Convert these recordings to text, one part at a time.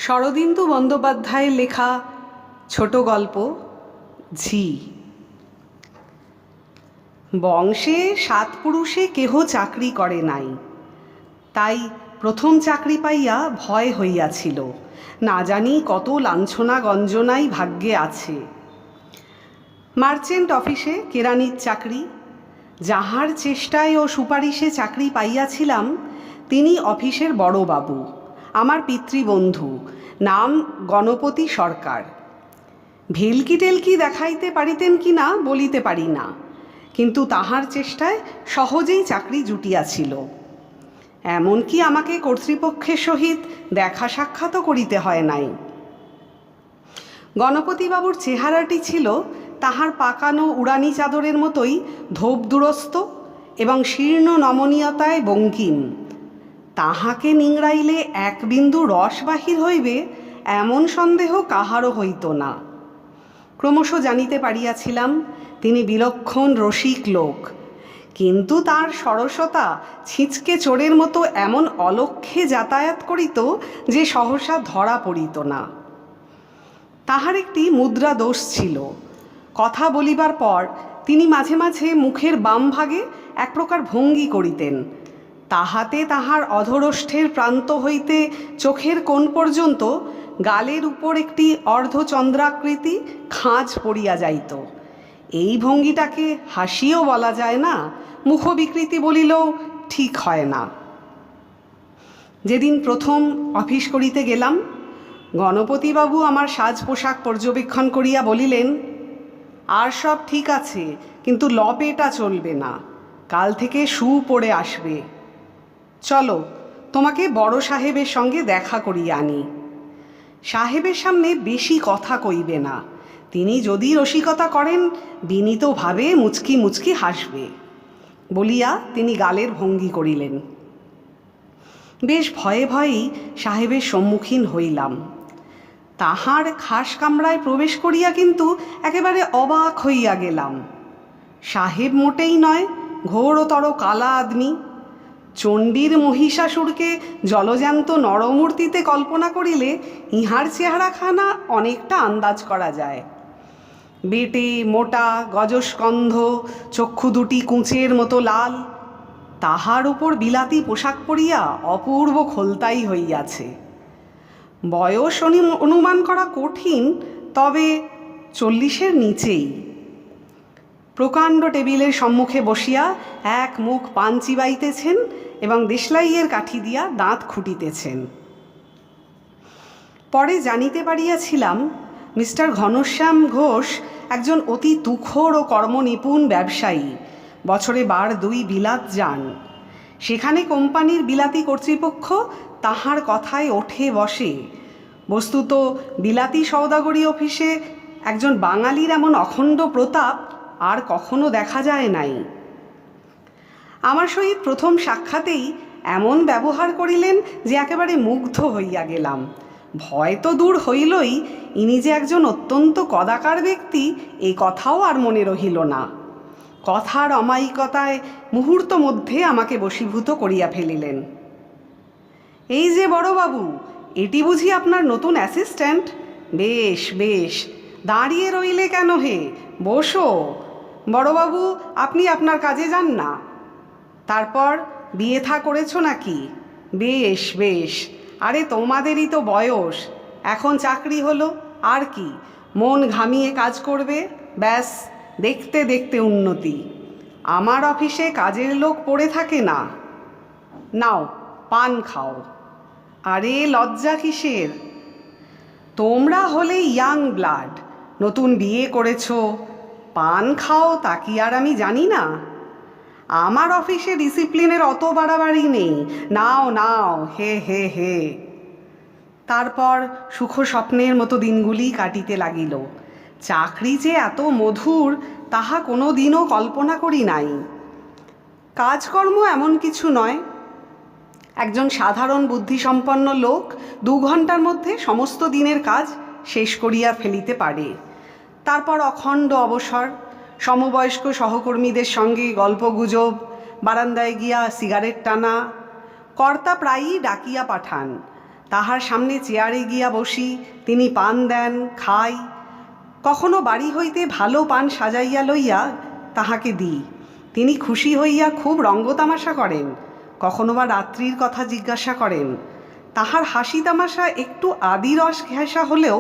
শরদিন্দু বন্দ্যোপাধ্যায়ের লেখা ছোট গল্প ঝি। বংশে 7 পুরুষে কেহ চাকরি করে নাই, তাই প্রথম চাকরি পাইয়া ভয় হইয়াছিল। না জানি কত লাঞ্ছনা গঞ্জনাই ভাগ্যে আছে। মার্চেন্ট অফিসে কেরানির চাকরি। যাহার চেষ্টায় ও সুপারিশে চাকরি পাইয়াছিলাম তিনি অফিসের বড়বাবু, আমার পিতৃবন্ধু, নাম গণপতি সরকার। ভেলকি টেলকি দেখাইতে পারিতেন কি না বলিতে পারি না, কিন্তু তাহার চেষ্টায় সহজেই চাকরি জুটিয়াছিল। এমনকি আমাকে কর্তৃপক্ষের সহিত দেখা সাক্ষাৎও করিতে হয় নাই। গণপতিবাবুর চেহারাটি ছিল তাহার পাকানো উড়ানি চাদরের মতোই ধোপ দুরস্ত এবং শীর্ণ নমনীয়তায় বঙ্কিম। তাহাকে নিংড়াইলে এক বিন্দু রস বাহির হইবে এমন সন্দেহ কাহারও হইত না। ক্রমশ জানিতে পারিয়াছিলাম তিনি বিলক্ষণ রসিক লোক, কিন্তু তার সরসতা ছিঁচকে চোরের মতো এমন অলক্ষ্যে যাতায়াত করিত যে সহসা ধরা পড়িত না। তাহার একটি মুদ্রা দোষ ছিল। কথা বলিবার পর তিনি মাঝে মাঝে মুখের বাম ভাগে এক প্রকার ভঙ্গি করিতেন, তাহাতে তাহার অধরষ্ঠের প্রান্ত হইতে চোখের কোণ পর্যন্ত গালের উপর একটি অর্ধচন্দ্রাকৃতি খাঁজ পড়িয়া যাইত। এই ভঙ্গিটাকে হাসিও বলা যায় না, মুখবিকৃতি বলিলেও ঠিক হয় না। যেদিন প্রথম অফিস করিতে গেলাম, গণপতিবাবু আমার সাজ পোশাক পর্যবেক্ষণ করিয়া বলিলেন, আর সব ঠিক আছে, কিন্তু লপেটা চলবে না, কাল থেকে শু পরে আসবে। চলো, তোমাকে বড় সাহেবের সঙ্গে দেখা করিয়া আনি। সাহেবের সামনে বেশি কথা কইবে না, তিনি যদি রসিকতা করেন বিনীতভাবে মুচকি মুচকি হাসবে, বলিয়া তিনি গালের ভঙ্গি করিলেন। বেশ ভয়ে ভয়েই সাহেবের সম্মুখীন হইলাম। তাহার খাস কামরায় প্রবেশ করিয়া কিন্তু একেবারে অবাক হইয়া গেলাম। সাহেব মোটেই নয়, ঘোরতর কালা আদমি। চণ্ডীর মহিষাসুরকে জলজ্যান্ত নরমূর্তিতে কল্পনা করিলে ইহার চেহারাখানা অনেকটা আন্দাজ করা যায়। বেটে মোটা, গজস্কন্ধ, চক্ষু দুটি কুঁচের মতো লাল, তাহার উপর বিলাতি পোশাক পরিয়া অপূর্ব খোলতাই হইয়াছে। বয়স অনুমান করা কঠিন, তবে 40-এর নিচেই। প্রকাণ্ড টেবিলের সম্মুখে বসিয়া এক মুখ পান চিবাইতেছেন এবং দেশলাইয়ের কাঠি দিয়া দাঁত খুঁটিতেছেন। পরে জানিতে পারিয়াছিলাম মিস্টার ঘনশ্যাম ঘোষ একজন অতি তুখোর ও কর্মনিপুণ ব্যবসায়ী, বছরে 2 বিলাত যান। সেখানে কোম্পানির বিলাতি কর্তৃপক্ষ তাহার কথায় ওঠে বসে। বস্তুত বিলাতি সওদাগরি অফিসে একজন বাঙালির এমন অখণ্ড প্রতাপ আর কখনো দেখা যায় নাই। আমার সহিত প্রথম সাক্ষাতেই এমন ব্যবহার করিলেন যে একেবারে মুগ্ধ হইয়া গেলাম। ভয় তো দূর হইলই, ইনি যে একজন অত্যন্ত কদাকার ব্যক্তি এ কথাও আর মনে রহিল না। কথার অমায়িকতায় মুহূর্ত মধ্যে আমাকে বশীভূত করিয়া ফেলিলেন। এই যে বড়বাবু, এটি বুঝি আপনার নতুন অ্যাসিস্ট্যান্ট? বেশ বেশ, দাঁড়িয়ে রইলে কেন হে, বসো। বড়বাবু, আপনি আপনার কাজে যান না? তারপর বিয়ে থা করেছো নাকি? বেশ বেশ, আরে তোমাদেরই তো বয়স, এখন চাকরি হলো, আর কি, মন ঘামিয়ে কাজ করবে, ব্যাস, দেখতে দেখতে উন্নতি। আমার অফিসে কাজের লোক পড়ে থাকে না। নাও, পান খাও। আরে লজ্জা কিসের? তোমরা হলে ইয়াং ব্লাড, নতুন বিয়ে করেছো, পান খাও তা কি আর আমি জানি না? আমার অফিসে ডিসিপ্লিনের অত বাড়াবাড়ি নেই, নাও নাও, হে হে হে। তারপর সুখ স্বপ্নের মতো দিনগুলি কাটিতে লাগিল। চাকরি যে এত মধুর তাহা কোনো দিনও কল্পনা করি নাই। কাজকর্ম এমন কিছু নয়, একজন সাধারণ বুদ্ধিসম্পন্ন লোক 2 ঘন্টার মধ্যে সমস্ত দিনের কাজ শেষ করিয়া ফেলিতে পারে। তারপর অখণ্ড অবসর, সমবয়স্ক সহকর্মীদের সঙ্গে গল্পগুজব, বারান্দায় গিয়া সিগারেট টানা। কর্তা প্রায়ই ডাকিয়া পাঠান, তাহার সামনে চেয়ারে গিয়া বসি, তিনি পান দেন, খাই। কখনো বাড়ি হইতে ভালো পান সাজাইয়া লইয়া তাহাকে দিই, তিনি খুশি হইয়া খুব রঙ্গতামাশা করেন। কখনো বা রাত্রির কথা জিজ্ঞাসা করেন। তাহার হাসি তামাশা একটু আদিরস ঘেঁষা হলেও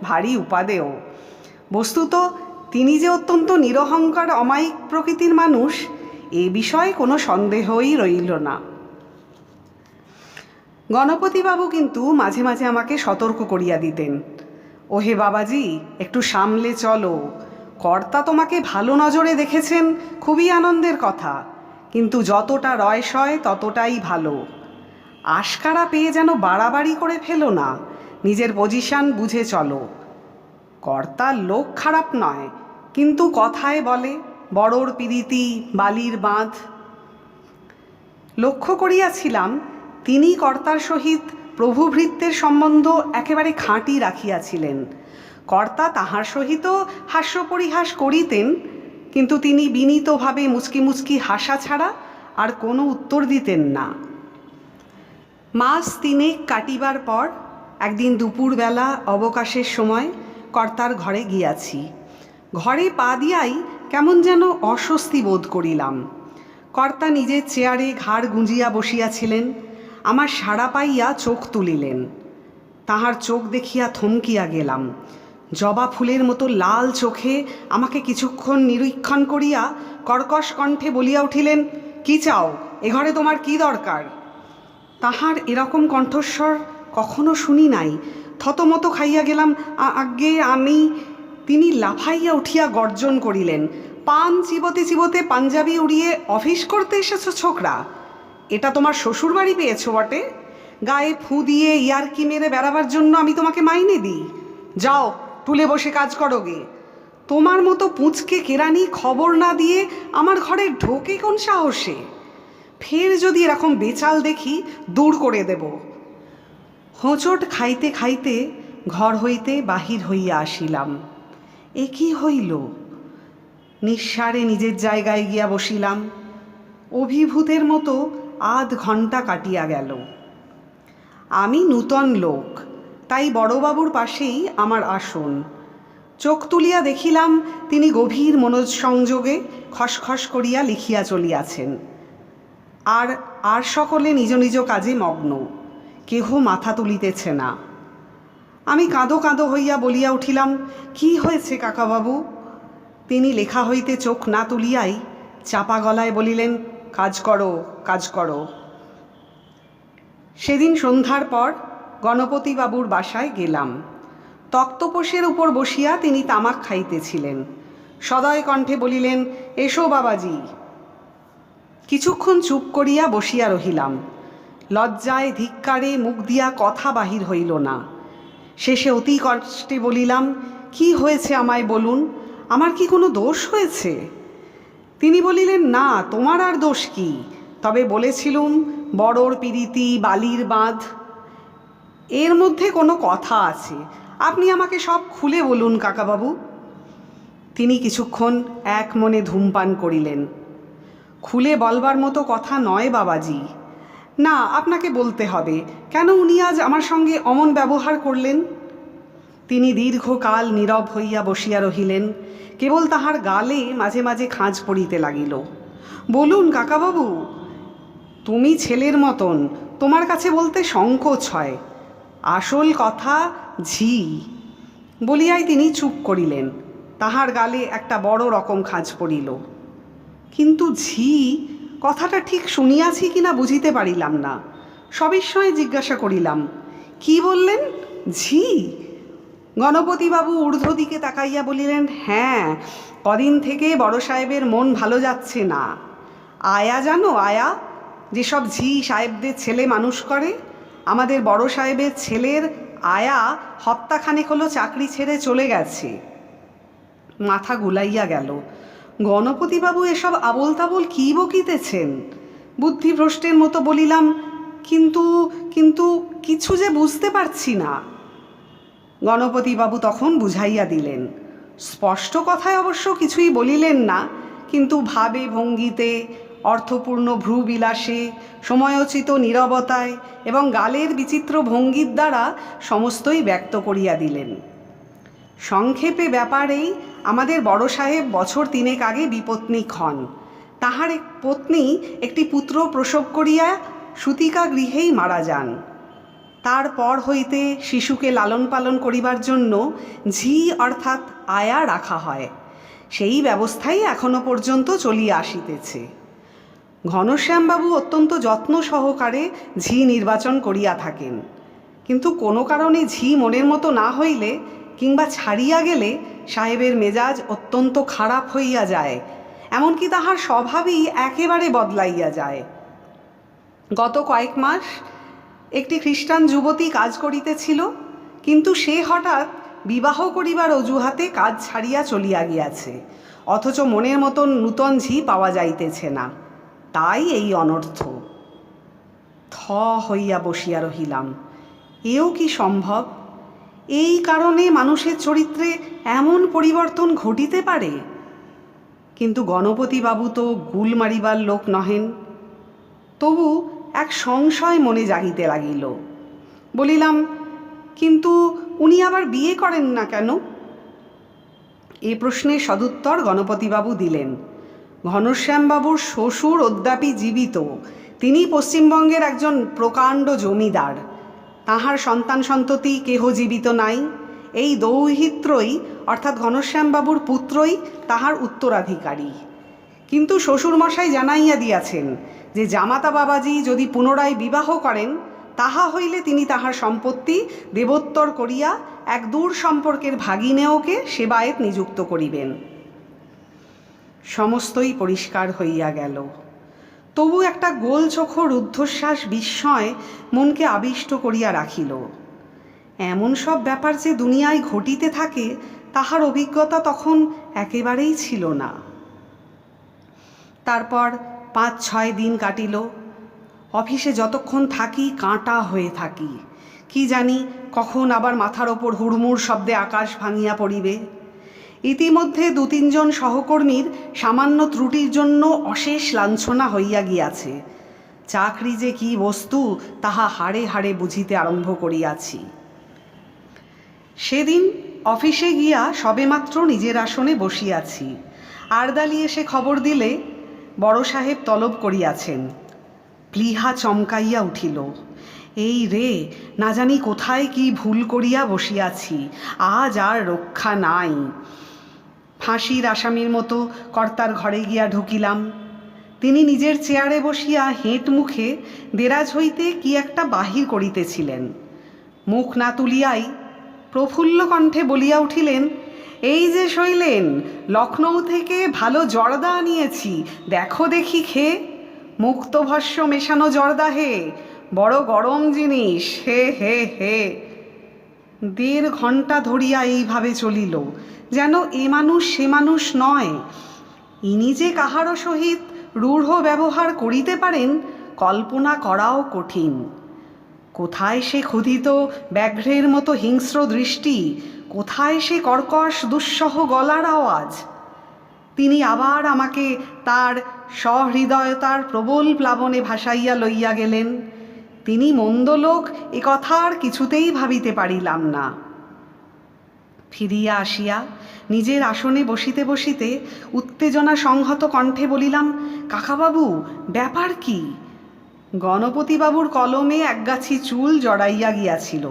ভারী উপাদেয়। বস্তুত তিনি যে অত্যন্ত নিরহংকার অমায়িক প্রকৃতির মানুষ, এ বিষয়ে কোনো সন্দেহই রইল না। গণপতিবাবু কিন্তু মাঝে মাঝে আমাকে সতর্ক করিয়া দিতেন, ওহে বাবাজি, একটু সামলে চলো, কর্তা তোমাকে ভালো নজরে দেখেছেন, খুবই আনন্দের কথা, কিন্তু যতটা রয়স হয় ততটাই ভালো। আশকারা পেয়ে যেন বাড়াবাড়ি করে ফেলো না, নিজের পজিশন বুঝে চলো। কর্তার লোক খারাপ নয়, কিন্তু কথায় বলে বড়োর পিরিতি বালির বাঁধ। লক্ষ্য করিয়াছিলাম তিনি কর্তার সহিত প্রভুভৃত্যের সম্বন্ধ একেবারে খাঁটি রাখিয়াছিলেন। কর্তা তাহার সহিত হাস্য পরিহাস করিতেন, কিন্তু তিনি বিনীতভাবে মুচকি মুচকি হাসা ছাড়া আর কোনো উত্তর দিতেন না। মাস তিনেক কাটিবার পর একদিন দুপুরবেলা অবকাশের সময় কর্তার ঘরে গিয়াছি। ঘরে পা দিয়াই কেমন যেন অস্বস্তি বোধ করিলাম। কর্তা নিজের চেয়ারে ঘাড় গুঁজিয়া বসিয়াছিলেন। আমার সাড়া পাইয়া চোখ তুলিলেন। তাহার চোখ দেখিয়া থমকিয়া গেলাম। জবা ফুলের মতো লাল চোখে আমাকে কিছুক্ষণ নিরীক্ষণ করিয়া কর্কশ কণ্ঠে বলিয়া উঠিলেন, কি চাও, এ ঘরে তোমার কি দরকার? তাহার এরকম কণ্ঠস্বর কখনো শুনি নাই। থতমত খাইয়া গেলাম, আজ্ঞে আমি। তিনি লাফাইয়া উঠিয়া গর্জন করিলেন, পান চিবোতে চিবোতে পাঞ্জাবি উড়িয়ে অফিস করতে এসেছো ছোকরা? এটা তোমার শ্বশুর বাড়ি পেয়েছো বটে? গায়ে ফু দিয়ে ইয়ারকি মেরে বেড়াবার জন্য আমি তোমাকে মাইনে দিই? যাও, টুলে বসে কাজ করো গে। তোমার মতো পুঁচকে কেরানি খবর না দিয়ে আমার ঘরে ঢোকে কোন সাহসে? ফের যদি এরকম বেচাল দেখি দূর করে দেব। হোঁচট খাইতে খাইতে ঘর হইতে বাহির হইয়া আসিলাম। এ কি হইল? নিঃসারে নিজের জায়গায় গিয়া বসিলাম। অভিভূতের মতো আধ ঘণ্টা কাটিয়া গেল। আমি নূতন লোক, তাই বড়বাবুর পাশেই আমার আসন। চোখ তুলিয়া দেখিলাম তিনি গভীর মনোসংযোগে খসখস করিয়া লিখিয়া চলিয়াছেন। আর সকলে নিজ নিজ কাজে মগ্ন, কেহ মাথা তুলিতেছে না। আমি কাঁদো কাঁদো হইয়া বলিয়া উঠিলাম, কি হয়েছে কাকাবাবু? তিনি লেখা হইতে চোখ না তুলিয়াই চাপা গলায় বলিলেন, কাজ করো, কাজ করো। সেদিন সন্ধ্যার পর গণপতিবাবুর বাসায় গেলাম। তক্তপোষের উপর বসিয়া তিনি তামাক খাইতেছিলেন। সদয় কণ্ঠে বলিলেন, এসো বাবাজি। কিছুক্ষণ চুপ করিয়া বসিয়া রহিলাম। লজ্জায় ধিক্কারে মুখ দিয়া কথা বাহির হইল না। শেষে অতি কষ্টে বলিলাম, কি হয়েছে আমায় বলুন, আমার কি কোনো দোষ হয়েছে? তিনি বলিলেন, না, তোমার আর দোষ কি, তবে বলেছিলুম বড়োর পিরিতি বালির বাঁধ, এর মধ্যে কোনো কথা আছে, আপনি আমাকে সব খুলে বলুন কাকাবাবু। তিনি কিছুক্ষণ এক মনে ধূমপান করিলেন। খুলে বলবার মতো কথা নয় বাবাজি। না, আপনাকে বলতে হবে, কেন উনি আজ আমার সঙ্গে অমন ব্যবহার করলেন? তিনি দীর্ঘকাল নীরব হইয়া বসিয়া রহিলেন। কেবল তাহার গালে মাঝে মাঝে খাঁজ পড়িতে লাগিল। বলুন কাকাবাবু, তুমি ছেলের মতন, তোমার কাছে বলতে সংকোচ হয়। আসল কথা ঝি। বলিয়াই তিনি চুপ করিলেন। তাহার গালে একটা বড় রকম খাঁজ পড়িল। কিন্তু ঝি কথাটা ঠিক শুনিয়াছি কিনা বুঝিতে পারিলাম না। সবিস্ময়ে জিজ্ঞাসা করিলাম, কি বললেন, ঝি? গণপতিবাবু ঊর্ধ্ব দিকে তাকাইয়া বলিলেন, হ্যাঁ, কদিন থেকে বড় সাহেবের মন ভালো যাচ্ছে না। আয়া জানো, আয়া, যেসব ঝি সাহেবদের ছেলে মানুষ করে, আমাদের বড় সাহেবের ছেলের আয়া হপ্তাখানেক হলো চাকরি ছেড়ে চলে গেছে। মাথা গুলাইয়া গেল। গণপতিবাবু এসব আবোল তাবোল কী বকিতেছেন? বুদ্ধিভ্রষ্টের মতো বলিলাম, কিন্তু কিন্তু কিছু যে বুঝতে পারছি না। গণপতিবাবু তখন বুঝাইয়া দিলেন। স্পষ্ট কথায় অবশ্য কিছুই বলিলেন না, কিন্তু ভাবে ভঙ্গিতে অর্থপূর্ণ ভ্রুবিলাসে, সময়োচিত নীরবতায় এবং গালের বিচিত্র ভঙ্গির দ্বারা সমস্তই ব্যক্ত করিয়া দিলেন। সংক্ষেপে ব্যাপারেই আমাদের বড় সাহেব বছর 3 আগে বিপত্নীক হন। তাহার এক পত্নী একটি পুত্র প্রসব করিয়া সূতিকা গৃহেই মারা যান। তারপর হইতে শিশুকে লালন পালন করিবার জন্য ঝি অর্থাৎ আয়া রাখা হয়। সেই ব্যবস্থাই এখনো পর্যন্ত চলিয়া আসিতেছে। ঘনশ্যামবাবু অত্যন্ত যত্ন সহকারে ঝি নির্বাচন করিয়া থাকেন, কিন্তু কোনো কারণে ঝি মনের মতো না হইলে কিংবা ছাড়িয়া গেলে সাহেবের মেজাজ অত্যন্ত খারাপ হইয়া যায়, এমনকি তাহার স্বভাবই একেবারে বদলাইয়া যায়। গত কয়েক মাস একটি খ্রিস্টান যুবতী কাজ করিতেছিল, কিন্তু সে হঠাৎ বিবাহ করিবার অজুহাতে কাজ ছাড়িয়া চলিয়া গিয়াছে, অথচ মনের মতন নূতন ঝি পাওয়া যাইতেছে না। তাই এই অনর্থ। থ হইয়া বসিয়া রহিলাম। এও কি সম্ভব? এই কারণে মানুষের চরিত্রে এমন পরিবর্তন ঘটিতে পারে? কিন্তু গণপতিবাবু তো গুল মারিবার লোক নহেন। তবু এক সংশয় মনে জাগিতে লাগিল। বলিলাম, কিন্তু উনি আবার বিয়ে করেন না কেন? এ প্রশ্নের সদুত্তর গণপতিবাবু দিলেন। ঘনশ্যামবাবুর শ্বশুর অদ্যাপি জীবিত। তিনি পশ্চিমবঙ্গের একজন প্রকাণ্ড জমিদার। তাহার সন্তান সন্ততি কেহ জীবিত নাই। এই দৌহিত্রই অর্থাৎ ঘনশ্যামবাবুর পুত্রই তাহার উত্তরাধিকারী। কিন্তু শ্বশুরমশাই জানাইয়া দিয়াছেন যে জামাতা বাবাজি যদি পুনরায় বিবাহ করেন, তাহা হইলে তিনি তাহার সম্পত্তি দেবোত্তর করিয়া এক দূর সম্পর্কের ভাগিনেয়কে সেবায়েত নিযুক্ত করিবেন। সমস্তই পরিষ্কার হইয়া গেল। তবু একটা গোলচোখো রুদ্ধশ্বাস বিস্ময় মনকে আবিষ্ট করিয়া রাখিল। এমন সব ব্যাপার যে দুনিয়ায় ঘটিতে থাকে, তাহার অভিজ্ঞতা তখন একেবারেই ছিল না। তারপর 5-6 দিন কাটিল। অফিসে যতক্ষণ থাকি কাঁটা হয়ে থাকি। কি জানি কখন আবার মাথার ওপর হুড়মুড় শব্দে আকাশ ভাঙিয়া পড়িবে। ইতিমধ্যে 2-3 জন সহকর্মীর সামান্য ত্রুটির জন্য অশেষ লাঞ্ছনা হইয়া গিয়াছে। চাকরি যে কি বস্তু তাহা হাড়ে হাড়ে বুঝিতে আরম্ভ করিয়াছি। সেদিন অফিসে গিয়া সবেমাত্র নিজের আসনে বসিয়াছি। আরদালি এসে খবর দিলে বড় সাহেব তলব করিয়াছেন। প্লীহা চমকাইয়া উঠিল। এই রে, না জানি কোথায় কি ভুল করিয়া বসিয়াছি, আজ আর রক্ষা নাই। ফাঁসির আসামির মতো কর্তার ঘরে গিয়া ঢুকিলাম। তিনি নিজের চেয়ারে বসিয়া হেঁট মুখে দেরাজ হইতে কি একটা বাহির করিতেছিলেন। মুখ না তুলিয়াই প্রফুল্ল কণ্ঠে বলিয়া উঠিলেন, এই যে শৈলেন, লখনৌ থেকে ভালো জর্দা আনিয়েছি, দেখো দেখি খেয়ে। মুক্তভস্য মেশানো জর্দা হে, বড় গরম জিনিস, হে হে হে। 1.5 ঘণ্টা ধরিয়া এইভাবে চলিল, যেন এ মানুষ সে মানুষ নয়। ইনি যে কাহারও সহিত রূঢ় ব্যবহার করিতে পারেন, কল্পনা করাও কঠিন। কোথায় সে ক্ষুধিত ব্যাঘ্রের মতো হিংস্র দৃষ্টি, কোথায় সে কর্কশ দুঃসহ গলার আওয়াজ। তিনি আবার আমাকে তার সহৃদয়তার প্রবল প্লাবনে ভাসাইয়া লইয়া গেলেন। তিনি মন্দ লোক এ কথা আর কিছুতেই ভাবিতে পারিলাম না। ফিরিয়া আসিয়া নিজের আসনে বসিতে বসিতে উত্তেজনা সংহত কণ্ঠে বলিলাম, কাকাবাবু, ব্যাপার কি? গণপতিবাবুর কলমে একগাছি চুল জড়াইয়া গিয়াছিল।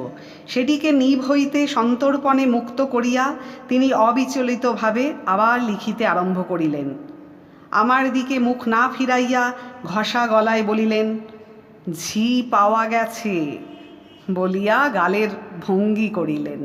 সেটিকে নিভ হইতে সন্তর্পণে মুক্ত করিয়া তিনি অবিচলিতভাবে আবার লিখিতে আরম্ভ করিলেন। আমার দিকে মুখ না ফিরাইয়া ঘষা গলায় বলিলেন, ঝি পাওয়া গেছে বলিয়া গালের ভঙ্গি করিলেন।